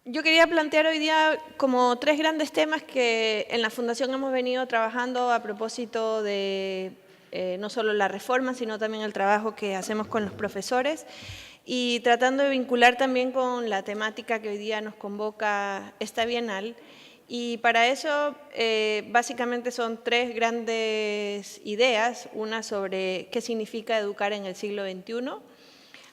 Yo quería plantear hoy día como tres grandes temas que en la Fundación hemos venido trabajando a propósito de no solo la reforma, sino también el trabajo que hacemos con los profesores y tratando de vincular también con la temática que hoy día nos convoca esta Bienal. Y para eso básicamente son tres grandes ideas, una sobre qué significa educar en el siglo XXI,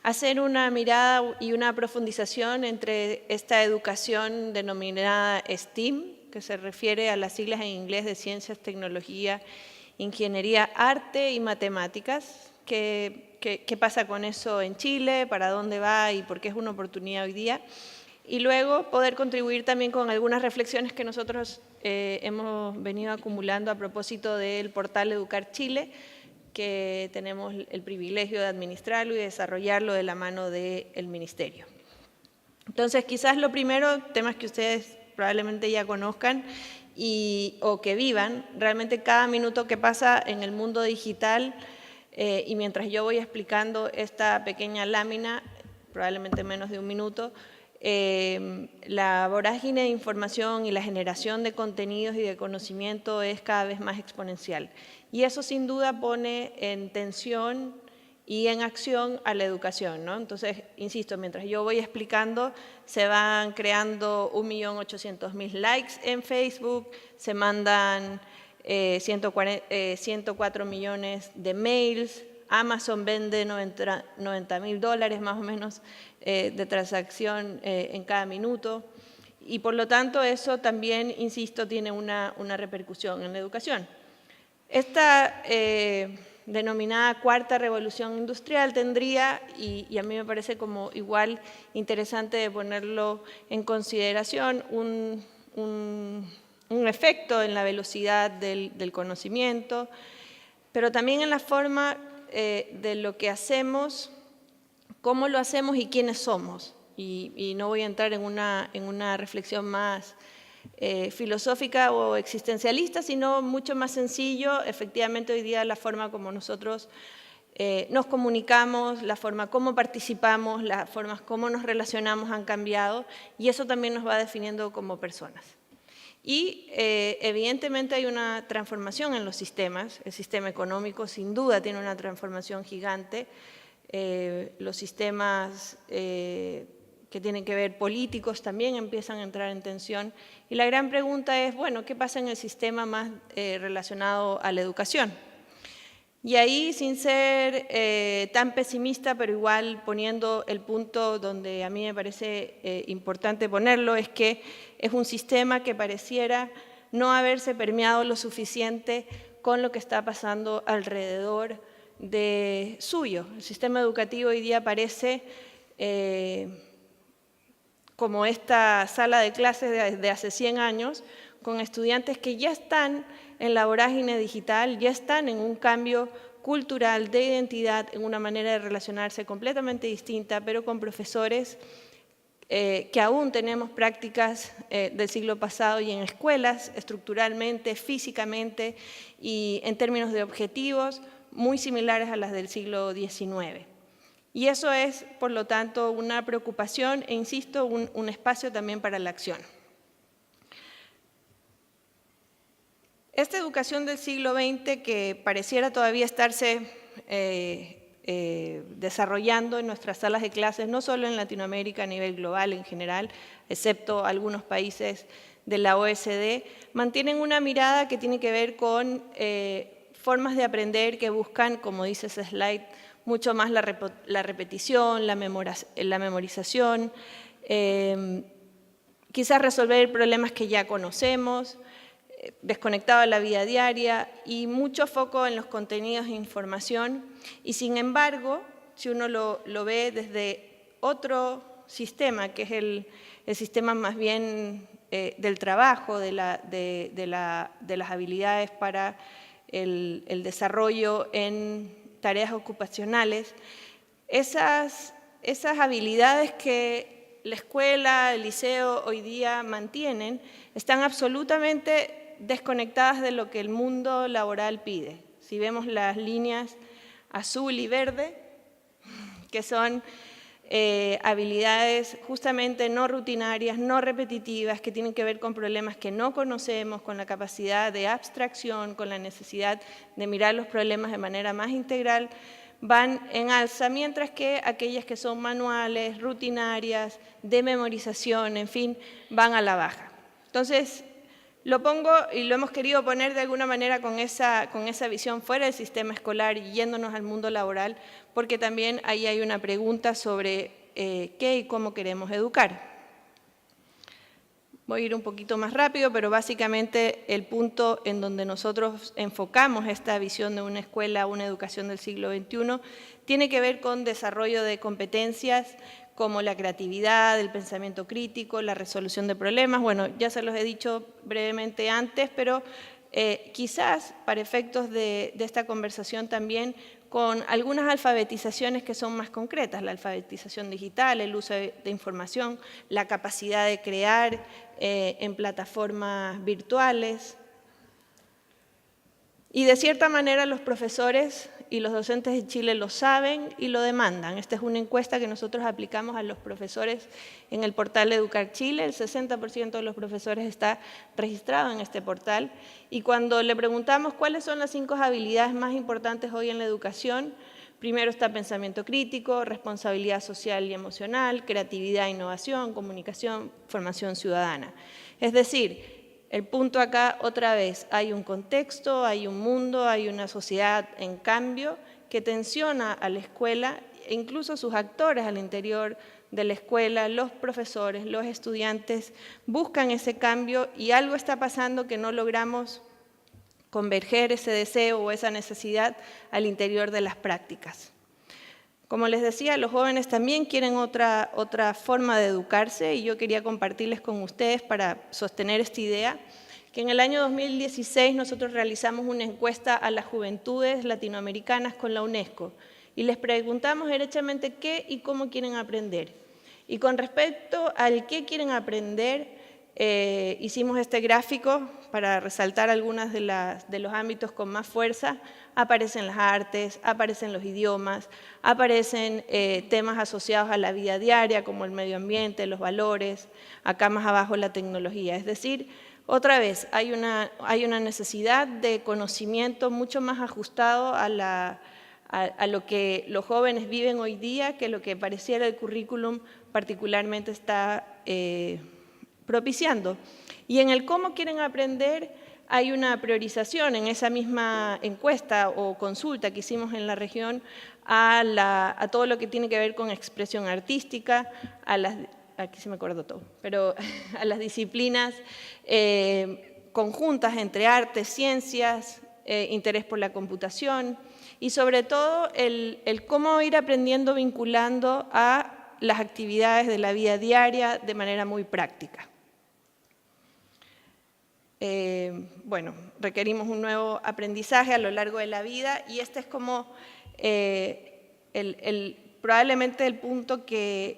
hacer una mirada y una profundización entre esta educación denominada STEAM, que se refiere a las siglas en inglés de Ciencias, Tecnología, Ingeniería, Arte y Matemáticas. ¿Qué pasa con eso en Chile? ¿Para dónde va? ¿Y por qué es una oportunidad hoy día? Y luego poder contribuir también con algunas reflexiones que nosotros hemos venido acumulando a propósito del portal Educar Chile, que tenemos el privilegio de administrarlo y desarrollarlo de la mano del Ministerio. Entonces, quizás lo primero, temas que ustedes probablemente ya conozcan o que vivan, realmente cada minuto que pasa en el mundo digital y mientras yo voy explicando esta pequeña lámina, probablemente menos de un minuto, la vorágine de información y la generación de contenidos y de conocimiento es cada vez más exponencial. Y eso sin duda pone en tensión y en acción a la educación, ¿no? Entonces, insisto, mientras yo voy explicando, se van creando 1.800.000 likes en Facebook, se mandan 104 millones de mails, Amazon vende $90.000 más o menos de transacción en cada minuto y por lo tanto eso también, insisto, tiene una repercusión en la educación. Esta denominada cuarta revolución industrial tendría, y a mí me parece como igual interesante de ponerlo en consideración, un efecto en la velocidad del conocimiento, pero también en la forma de lo que hacemos, cómo lo hacemos y quiénes somos. Y no voy a entrar en una reflexión más filosófica o existencialista, sino mucho más sencillo. Efectivamente, hoy día la forma como nosotros nos comunicamos, la forma como participamos, las formas como nos relacionamos han cambiado y eso también nos va definiendo como personas. Y evidentemente hay una transformación en los sistemas. El sistema económico sin duda tiene una transformación gigante. Los sistemas que tienen que ver políticos también empiezan a entrar en tensión. Y la gran pregunta es, bueno, ¿qué pasa en el sistema más relacionado a la educación? Y ahí, sin ser tan pesimista, pero igual poniendo el punto donde a mí me parece importante ponerlo, es que es un sistema que pareciera no haberse permeado lo suficiente con lo que está pasando alrededor de suyo. El sistema educativo hoy día parece como esta sala de clases de hace 100 años, con estudiantes que ya están en la vorágine digital, ya están en un cambio cultural, de identidad, en una manera de relacionarse completamente distinta, pero con profesores que aún tenemos prácticas del siglo pasado y en escuelas, estructuralmente, físicamente y en términos de objetivos, muy similares a las del siglo XIX. Y eso es, por lo tanto, una preocupación e, insisto, un espacio también para la acción. Esta educación del siglo XX que pareciera todavía estarse desarrollando en nuestras salas de clases, no solo en Latinoamérica a nivel global en general, excepto algunos países de la OECD, mantienen una mirada que tiene que ver con formas de aprender que buscan, como dice ese slide, mucho más la repetición, la memorización, quizás resolver problemas que ya conocemos, desconectado de la vida diaria y mucho foco en los contenidos de información. Y sin embargo, si uno lo ve desde otro sistema, que es el sistema más bien del trabajo, de las habilidades para el desarrollo en tareas ocupacionales, esas habilidades que la escuela, el liceo hoy día mantienen, están absolutamente desconectadas de lo que el mundo laboral pide. Si vemos las líneas azul y verde, que son habilidades justamente no rutinarias, no repetitivas, que tienen que ver con problemas que no conocemos, con la capacidad de abstracción, con la necesidad de mirar los problemas de manera más integral, van en alza, mientras que aquellas que son manuales, rutinarias, de memorización, en fin, van a la baja. Entonces, lo pongo y lo hemos querido poner de alguna manera con esa visión fuera del sistema escolar y yéndonos al mundo laboral, porque también ahí hay una pregunta sobre qué y cómo queremos educar. Voy a ir un poquito más rápido, pero básicamente el punto en donde nosotros enfocamos esta visión de una escuela, una educación del siglo XXI, tiene que ver con desarrollo de competencias como la creatividad, el pensamiento crítico, la resolución de problemas. Bueno, ya se los he dicho brevemente antes, pero quizás para efectos de esta conversación también con algunas alfabetizaciones que son más concretas, la alfabetización digital, el uso de información, la capacidad de crear en plataformas virtuales. Y de cierta manera los profesores y los docentes de Chile lo saben y lo demandan. Esta es una encuesta que nosotros aplicamos a los profesores en el portal Educar Chile. El 60% de los profesores está registrado en este portal. Y cuando le preguntamos cuáles son las 5 habilidades más importantes hoy en la educación, primero está pensamiento crítico, responsabilidad social y emocional, creatividad, innovación, comunicación, formación ciudadana. Es decir, el punto acá, otra vez, hay un contexto, hay un mundo, hay una sociedad en cambio que tensiona a la escuela e incluso sus actores al interior de la escuela, los profesores, los estudiantes, buscan ese cambio y algo está pasando que no logramos converger ese deseo o esa necesidad al interior de las prácticas. Como les decía, los jóvenes también quieren otra forma de educarse y yo quería compartirles con ustedes para sostener esta idea, que en el año 2016 nosotros realizamos una encuesta a las juventudes latinoamericanas con la UNESCO y les preguntamos derechamente qué y cómo quieren aprender. Y con respecto al qué quieren aprender, hicimos este gráfico para resaltar algunos de los ámbitos con más fuerza. Aparecen las artes, aparecen los idiomas, aparecen temas asociados a la vida diaria como el medio ambiente, los valores, acá más abajo la tecnología. Es decir, otra vez hay una necesidad de conocimiento mucho más ajustado a lo que los jóvenes viven hoy día que lo que pareciera el currículum particularmente está propiciando. Y en el cómo quieren aprender hay una priorización en esa misma encuesta o consulta que hicimos en la región a todo lo que tiene que ver con expresión artística, aquí se me acordó todo, pero a las disciplinas conjuntas entre artes, ciencias, interés por la computación y sobre todo el cómo ir aprendiendo vinculando a las actividades de la vida diaria de manera muy práctica. Bueno, requerimos un nuevo aprendizaje a lo largo de la vida y este es como probablemente el punto que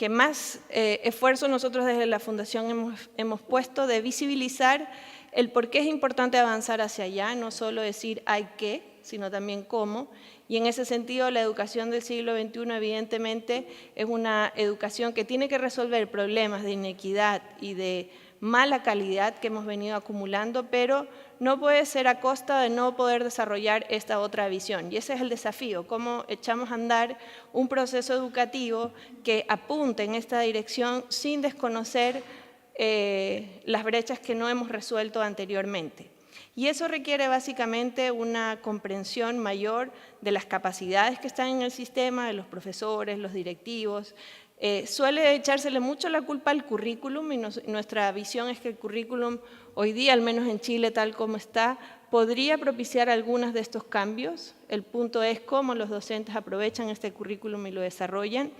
más esfuerzo nosotros desde la Fundación hemos puesto de visibilizar el por qué es importante avanzar hacia allá, no solo decir hay que, sino también cómo. Y en ese sentido, la educación del siglo XXI evidentemente es una educación que tiene que resolver problemas de inequidad y de mala calidad que hemos venido acumulando, pero no puede ser a costa de no poder desarrollar esta otra visión. Y ese es el desafío, cómo echamos a andar un proceso educativo que apunte en esta dirección sin desconocer las brechas que no hemos resuelto anteriormente. Y eso requiere básicamente una comprensión mayor de las capacidades que están en el sistema, de los profesores, los directivos. Suele echársele mucho la culpa al currículum y nuestra visión es que el currículum hoy día, al menos en Chile tal como está, podría propiciar algunos de estos cambios. El punto es cómo los docentes aprovechan este currículum y lo desarrollan.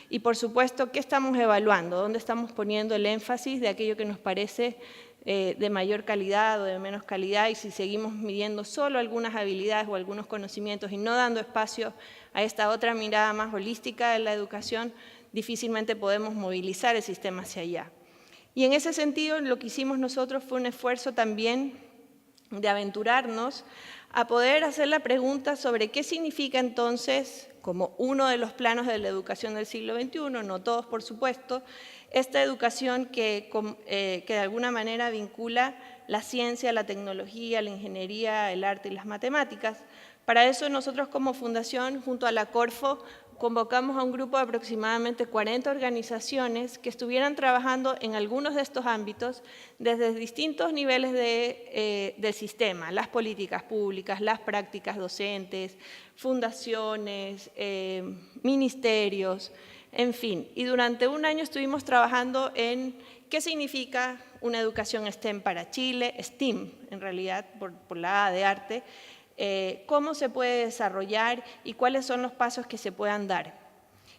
Y por supuesto, ¿qué estamos evaluando? ¿Dónde estamos poniendo el énfasis de aquello que nos parece de mayor calidad o de menos calidad? Y si seguimos midiendo solo algunas habilidades o algunos conocimientos y no dando espacio a esta otra mirada más holística de la educación, difícilmente podemos movilizar el sistema hacia allá. Y en ese sentido, lo que hicimos nosotros fue un esfuerzo también de aventurarnos a poder hacer la pregunta sobre qué significa entonces, como uno de los planos de la educación del siglo XXI, no todos por supuesto, esta educación que de alguna manera vincula la ciencia, la tecnología, la ingeniería, el arte y las matemáticas. Para eso nosotros como fundación, junto a la Corfo, convocamos a un grupo de aproximadamente 40 organizaciones que estuvieran trabajando en algunos de estos ámbitos desde distintos niveles del sistema, las políticas públicas, las prácticas docentes, fundaciones, ministerios, en fin. Y durante un año estuvimos trabajando en qué significa una educación STEM para Chile, STEAM en realidad, por la A de arte, cómo se puede desarrollar y cuáles son los pasos que se puedan dar.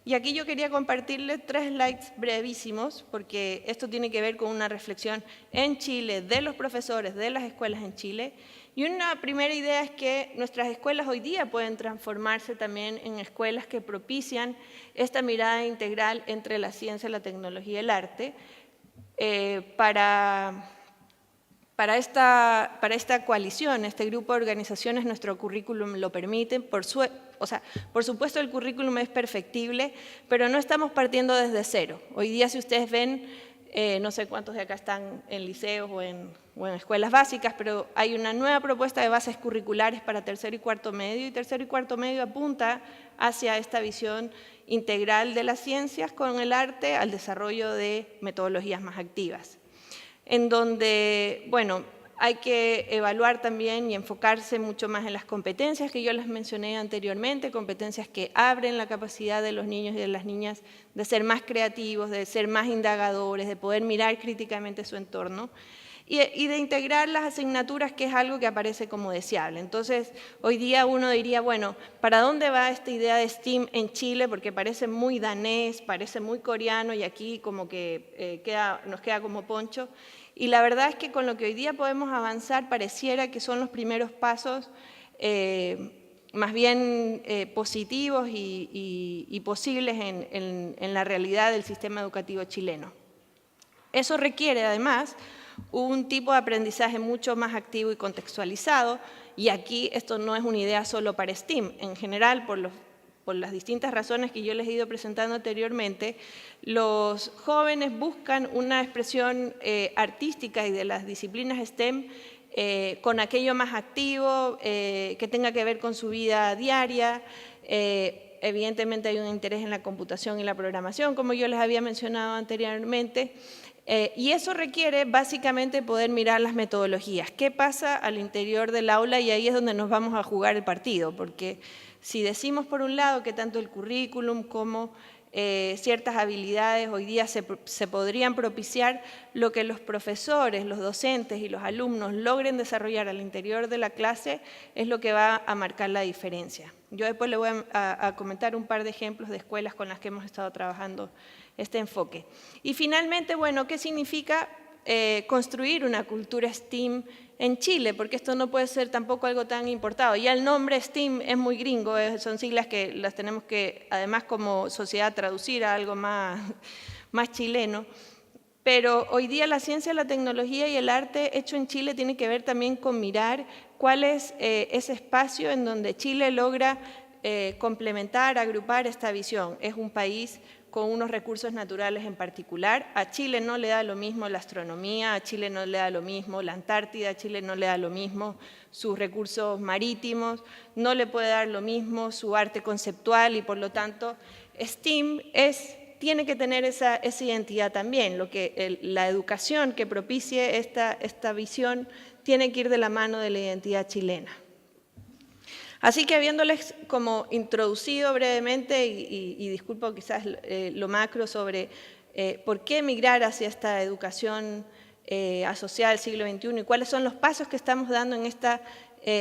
Y aquí yo quería compartirles 3 slides brevísimos, porque esto tiene que ver con una reflexión en Chile, de los profesores, de las escuelas en Chile. Y una primera idea es que nuestras escuelas hoy día pueden transformarse también en escuelas que propician esta mirada integral entre la ciencia, la tecnología y el arte, para esta coalición, este grupo de organizaciones, nuestro currículum lo permite. Por supuesto el currículum es perfectible, pero no estamos partiendo desde cero. Hoy día, si ustedes ven, no sé cuántos de acá están en liceos o en escuelas básicas, pero hay una nueva propuesta de bases curriculares para tercero y cuarto medio, y tercero y cuarto medio apunta hacia esta visión integral de las ciencias con el arte al desarrollo de metodologías más activas, en donde, bueno, hay que evaluar también y enfocarse mucho más en las competencias que yo les mencioné anteriormente, competencias que abren la capacidad de los niños y de las niñas de ser más creativos, de ser más indagadores, de poder mirar críticamente su entorno y de integrar las asignaturas, que es algo que aparece como deseable. Entonces, hoy día uno diría, bueno, ¿para dónde va esta idea de STEAM en Chile? Porque parece muy danés, parece muy coreano y aquí como que nos queda como poncho. Y la verdad es que con lo que hoy día podemos avanzar pareciera que son los primeros pasos más bien positivos y posibles en la realidad del sistema educativo chileno. Eso requiere además un tipo de aprendizaje mucho más activo y contextualizado, y aquí esto no es una idea solo para STEAM. En general, por las distintas razones que yo les he ido presentando anteriormente, los jóvenes buscan una expresión artística y de las disciplinas STEM con aquello más activo, que tenga que ver con su vida diaria. Evidentemente hay un interés en la computación y la programación, como yo les había mencionado anteriormente, y eso requiere básicamente poder mirar las metodologías. ¿Qué pasa al interior del aula? Y ahí es donde nos vamos a jugar el partido, porque si decimos por un lado que tanto el currículum como ciertas habilidades hoy día se podrían propiciar, lo que los profesores, los docentes y los alumnos logren desarrollar al interior de la clase es lo que va a marcar la diferencia. Yo después les voy a comentar un par de ejemplos de escuelas con las que hemos estado trabajando este enfoque. Y finalmente, bueno, ¿qué significa construir una cultura STEAM en Chile? Porque esto no puede ser tampoco algo tan importado. Ya el nombre STEAM es muy gringo, son siglas que las tenemos que, además como sociedad, traducir a algo más chileno. Pero hoy día la ciencia, la tecnología y el arte hecho en Chile tiene que ver también con mirar cuál es ese espacio en donde Chile logra complementar, agrupar esta visión. Es un país con unos recursos naturales en particular. A Chile no le da lo mismo la astronomía, a Chile no le da lo mismo la Antártida, a Chile no le da lo mismo sus recursos marítimos, no le puede dar lo mismo su arte conceptual, y por lo tanto STEAM tiene que tener esa identidad también. La educación que propicie esta visión tiene que ir de la mano de la identidad chilena. Así que habiéndoles como introducido brevemente, y disculpo quizás lo macro sobre por qué migrar hacia esta educación asociada al siglo XXI y cuáles son los pasos que estamos dando en esta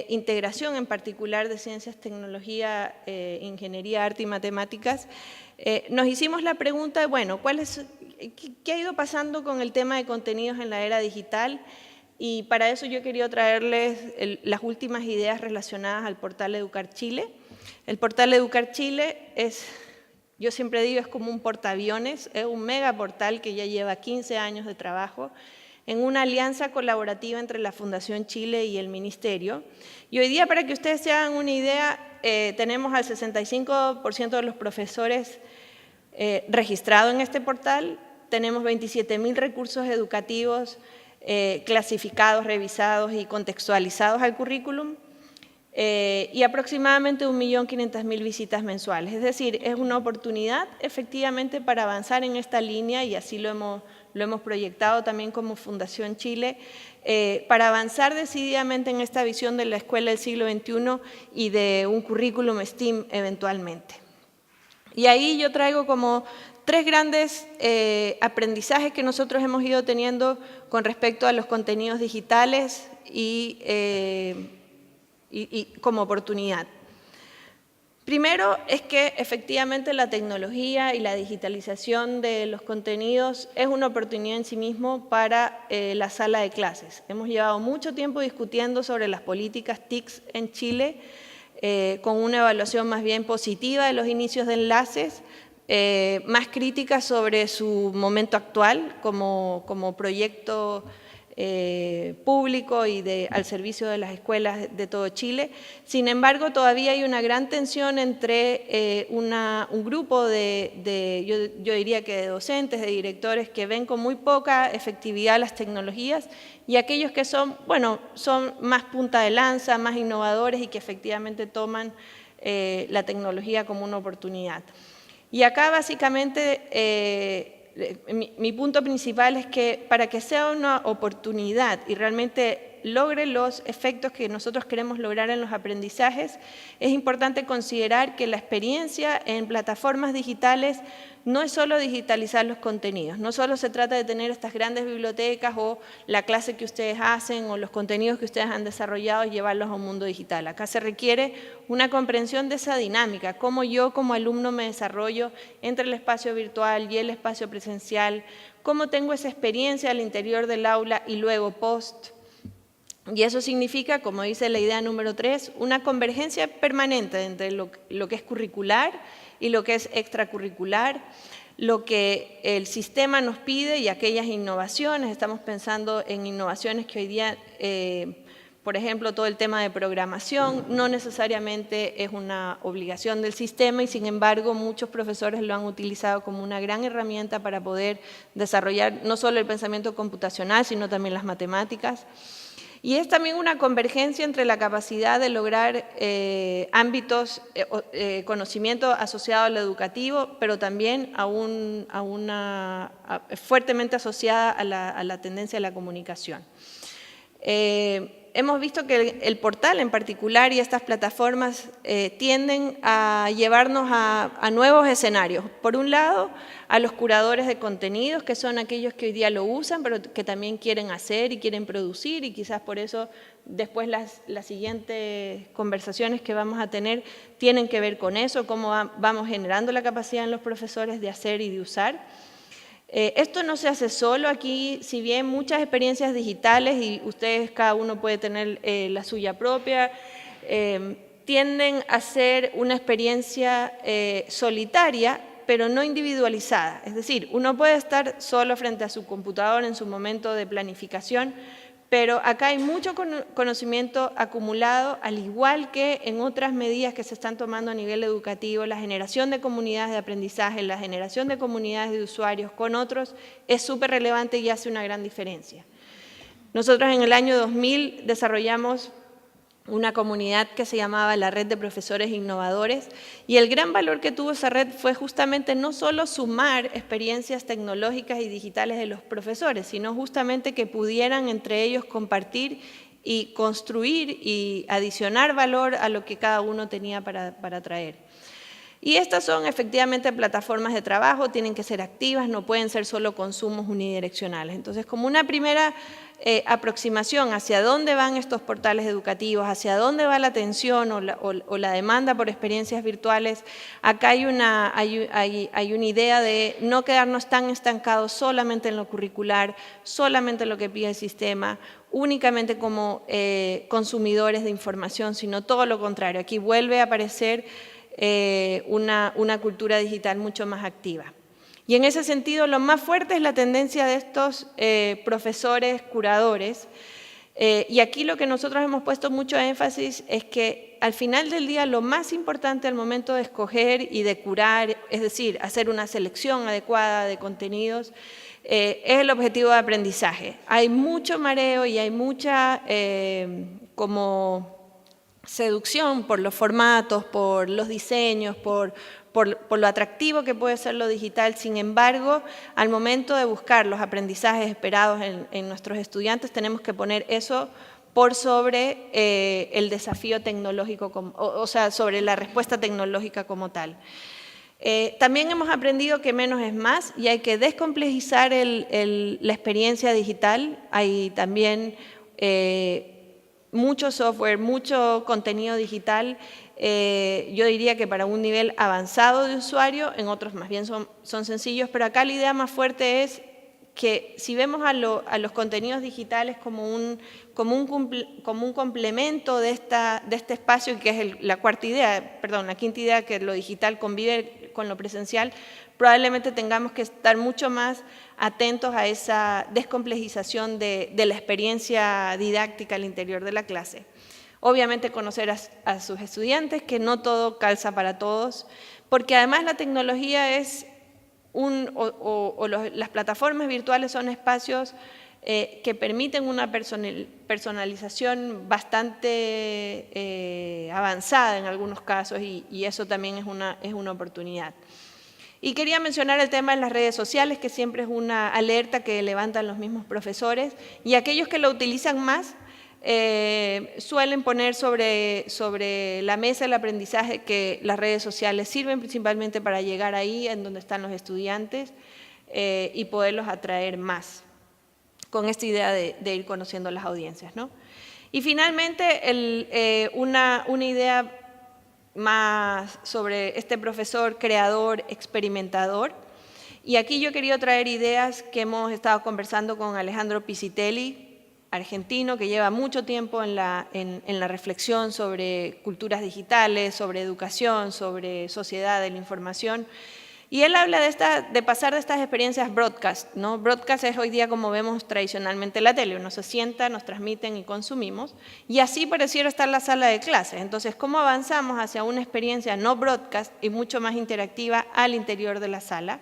integración en particular de ciencias, tecnología, ingeniería, arte y matemáticas, nos hicimos la pregunta de, bueno, ¿qué ha ido pasando con el tema de contenidos en la era digital? Y para eso yo quería traerles las últimas ideas relacionadas al portal Educar Chile. El portal Educar Chile yo siempre digo, es como un portaaviones, es un megaportal que ya lleva 15 años de trabajo, en una alianza colaborativa entre la Fundación Chile y el Ministerio. Y hoy día, para que ustedes se hagan una idea, tenemos al 65% de los profesores registrados en este portal, tenemos 27.000 recursos educativos clasificados, revisados y contextualizados al currículum, y aproximadamente 1.500.000 visitas mensuales. Es decir, es una oportunidad efectivamente para avanzar en esta línea, y así lo hemos proyectado también como Fundación Chile, para avanzar decididamente en esta visión de la escuela del siglo XXI y de un currículum STEAM eventualmente. Y ahí yo traigo como 3 grandes aprendizajes que nosotros hemos ido teniendo con respecto a los contenidos digitales y como oportunidad. Primero es que efectivamente la tecnología y la digitalización de los contenidos es una oportunidad en sí mismo para la sala de clases. Hemos llevado mucho tiempo discutiendo sobre las políticas TICs en Chile, con una evaluación más bien positiva de los inicios de enlaces, más crítica sobre su momento actual como proyecto público y al servicio de las escuelas de todo Chile. Sin embargo, todavía hay una gran tensión entre un grupo yo diría que de docentes, de directores que ven con muy poca efectividad las tecnologías, y aquellos que son más punta de lanza, más innovadores y que efectivamente toman la tecnología como una oportunidad. Y acá básicamente mi punto principal es que para que sea una oportunidad y realmente logre los efectos que nosotros queremos lograr en los aprendizajes, es importante considerar que la experiencia en plataformas digitales no es solo digitalizar los contenidos, no solo se trata de tener estas grandes bibliotecas o la clase que ustedes hacen o los contenidos que ustedes han desarrollado y llevarlos a un mundo digital. Acá se requiere una comprensión de esa dinámica, cómo yo como alumno me desarrollo entre el espacio virtual y el espacio presencial, cómo tengo esa experiencia al interior del aula y luego post. Y eso significa, como dice la idea número 3, una convergencia permanente entre lo que es curricular y lo que es extracurricular, lo que el sistema nos pide y aquellas innovaciones. Estamos pensando en innovaciones que hoy día, por ejemplo, todo el tema de programación no necesariamente es una obligación del sistema, y sin embargo muchos profesores lo han utilizado como una gran herramienta para poder desarrollar no solo el pensamiento computacional, sino también las matemáticas. Y es también una convergencia entre la capacidad de lograr ámbitos, conocimiento asociado al educativo, pero también fuertemente asociada a la tendencia de la comunicación. Hemos visto que el portal en particular y estas plataformas tienden a llevarnos a nuevos escenarios. Por un lado, a los curadores de contenidos, que son aquellos que hoy día lo usan, pero que también quieren hacer y quieren producir, y quizás por eso después las siguientes conversaciones que vamos a tener tienen que ver con eso, cómo vamos generando la capacidad en los profesores de hacer y de usar. Esto no se hace solo. Aquí, si bien muchas experiencias digitales, y ustedes cada uno puede tener la suya propia, tienden a ser una experiencia solitaria, pero no individualizada. Es decir, uno puede estar solo frente a su computador en su momento de planificación, pero acá hay mucho conocimiento acumulado, al igual que en otras medidas que se están tomando a nivel educativo. La generación de comunidades de aprendizaje, la generación de comunidades de usuarios con otros es súper relevante y hace una gran diferencia. Nosotros en el año 2000 desarrollamos una comunidad que se llamaba la Red de Profesores Innovadores, y el gran valor que tuvo esa red fue justamente no solo sumar experiencias tecnológicas y digitales de los profesores, sino justamente que pudieran entre ellos compartir y construir y adicionar valor a lo que cada uno tenía para traer. Y estas son efectivamente plataformas de trabajo, tienen que ser activas, no pueden ser solo consumos unidireccionales. Entonces, como una primera aproximación hacia dónde van estos portales educativos, hacia dónde va la atención o la demanda por experiencias virtuales, acá hay una idea de no quedarnos tan estancados solamente en lo curricular, solamente en lo que pide el sistema, únicamente como consumidores de información, sino todo lo contrario. Aquí vuelve a aparecer una cultura digital mucho más activa. Y en ese sentido, lo más fuerte es la tendencia de estos profesores curadores. Y aquí lo que nosotros hemos puesto mucho énfasis es que al final del día lo más importante al momento de escoger y de curar, es decir, hacer una selección adecuada de contenidos, es el objetivo de aprendizaje. Hay mucho mareo y hay mucha como seducción por los formatos, por los diseños, por lo atractivo que puede ser lo digital. Sin embargo, al momento de buscar los aprendizajes esperados en nuestros estudiantes, tenemos que poner eso por sobre el desafío tecnológico, o sea, sobre la respuesta tecnológica como tal. También hemos aprendido que menos es más y hay que descomplejizar la experiencia digital. Hay también mucho software, mucho contenido digital, yo diría que para un nivel avanzado de usuario, en otros más bien son sencillos, pero acá la idea más fuerte es que si vemos a los contenidos digitales como un complemento de este espacio, que es la quinta idea, que lo digital convive con lo presencial, probablemente tengamos que estar mucho más atentos a esa descomplejización de la experiencia didáctica al interior de la clase. Obviamente conocer a sus estudiantes, que no todo calza para todos, porque además la tecnología es las plataformas virtuales son espacios que permiten una personalización bastante avanzada en algunos casos y eso también es una oportunidad. Y quería mencionar el tema de las redes sociales, que siempre es una alerta que levantan los mismos profesores, y aquellos que lo utilizan más suelen poner sobre la mesa el aprendizaje que las redes sociales sirven principalmente para llegar ahí en donde están los estudiantes y poderlos atraer más, con esta idea de ir conociendo las audiencias, ¿no? Y finalmente, una idea más sobre este profesor creador, experimentador. Y aquí yo he querido traer ideas que hemos estado conversando con Alejandro Piscitelli, argentino, que lleva mucho tiempo en la reflexión sobre culturas digitales, sobre educación, sobre sociedad de la información. Y él habla de pasar de estas experiencias broadcast, ¿no? Broadcast es hoy día como vemos tradicionalmente la tele, uno se sienta, nos transmiten y consumimos, y así pareciera estar la sala de clases. Entonces, ¿cómo avanzamos hacia una experiencia no broadcast y mucho más interactiva al interior de la sala,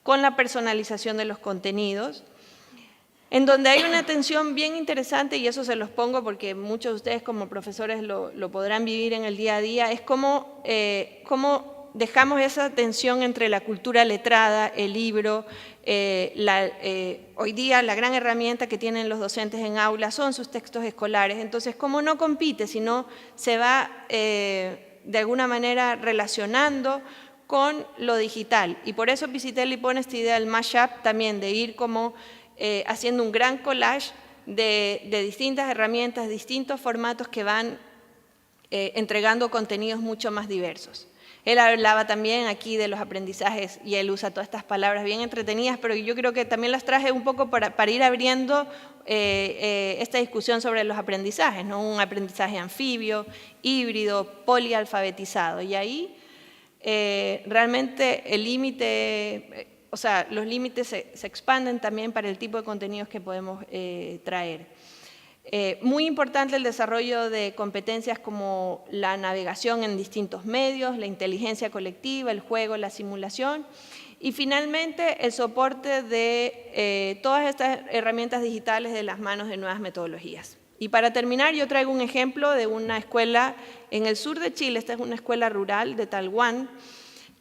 con la personalización de los contenidos? En donde hay una tensión bien interesante, y eso se los pongo porque muchos de ustedes como profesores lo podrán vivir en el día a día, es cómo dejamos esa tensión entre la cultura letrada, el libro. Hoy día la gran herramienta que tienen los docentes en aula son sus textos escolares. Entonces, ¿cómo no compite, sino se va de alguna manera relacionando con lo digital? Y por eso Piscitelli pone esta idea del mashup también, de ir como haciendo un gran collage de distintas herramientas, distintos formatos que van entregando contenidos mucho más diversos. Él hablaba también aquí de los aprendizajes y él usa todas estas palabras bien entretenidas, pero yo creo que también las traje un poco para ir abriendo esta discusión sobre los aprendizajes, ¿no? Un aprendizaje anfibio, híbrido, polialfabetizado. Y ahí realmente el límite, o sea, los límites se expanden también para el tipo de contenidos que podemos traer. Muy importante el desarrollo de competencias como la navegación en distintos medios, la inteligencia colectiva, el juego, la simulación y finalmente el soporte de todas estas herramientas digitales de las manos de nuevas metodologías. Y para terminar, yo traigo un ejemplo de una escuela en el sur de Chile, esta es una escuela rural de Talguán,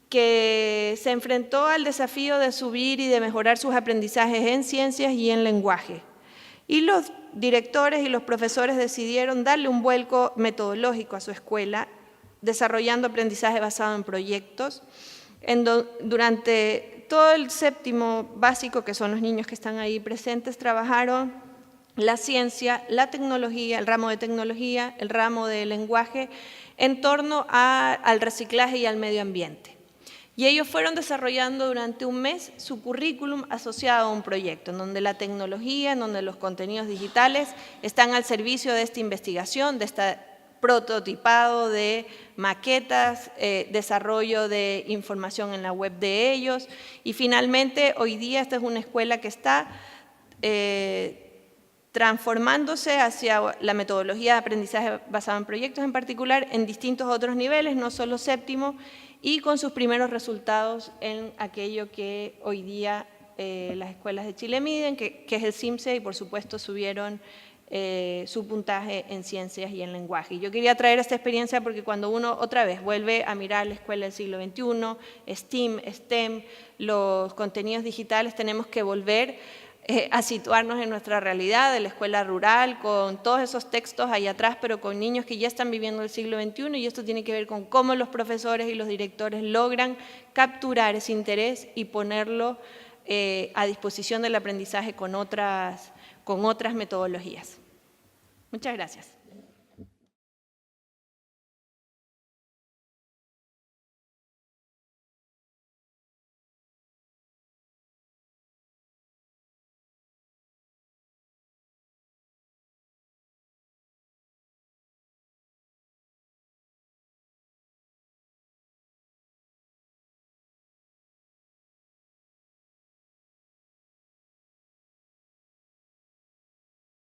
que se enfrentó al desafío de subir y de mejorar sus aprendizajes en ciencias y en lenguaje. Y los directores y los profesores decidieron darle un vuelco metodológico a su escuela, desarrollando aprendizaje basado en proyectos. Durante todo el séptimo básico, que son los niños que están ahí presentes, trabajaron la ciencia, la tecnología, el ramo de tecnología, el ramo de lenguaje, en torno al reciclaje y al medio ambiente. Y ellos fueron desarrollando durante un mes su currículum asociado a un proyecto, en donde la tecnología, en donde los contenidos digitales están al servicio de esta investigación, de esta prototipado de maquetas, desarrollo de información en la web de ellos. Y finalmente, hoy día esta es una escuela que está transformándose hacia la metodología de aprendizaje basado en proyectos en particular, en distintos otros niveles, no solo séptimo, y con sus primeros resultados en aquello que hoy día las escuelas de Chile miden, que es el CIMSE, y por supuesto subieron su puntaje en ciencias y en lenguaje. Yo quería traer esta experiencia porque cuando uno otra vez vuelve a mirar la escuela del siglo XXI, STEAM, STEM, los contenidos digitales, tenemos que volver a situarnos en nuestra realidad de la escuela rural, con todos esos textos ahí atrás, pero con niños que ya están viviendo el siglo XXI, y esto tiene que ver con cómo los profesores y los directores logran capturar ese interés y ponerlo a disposición del aprendizaje con otras metodologías. Muchas gracias.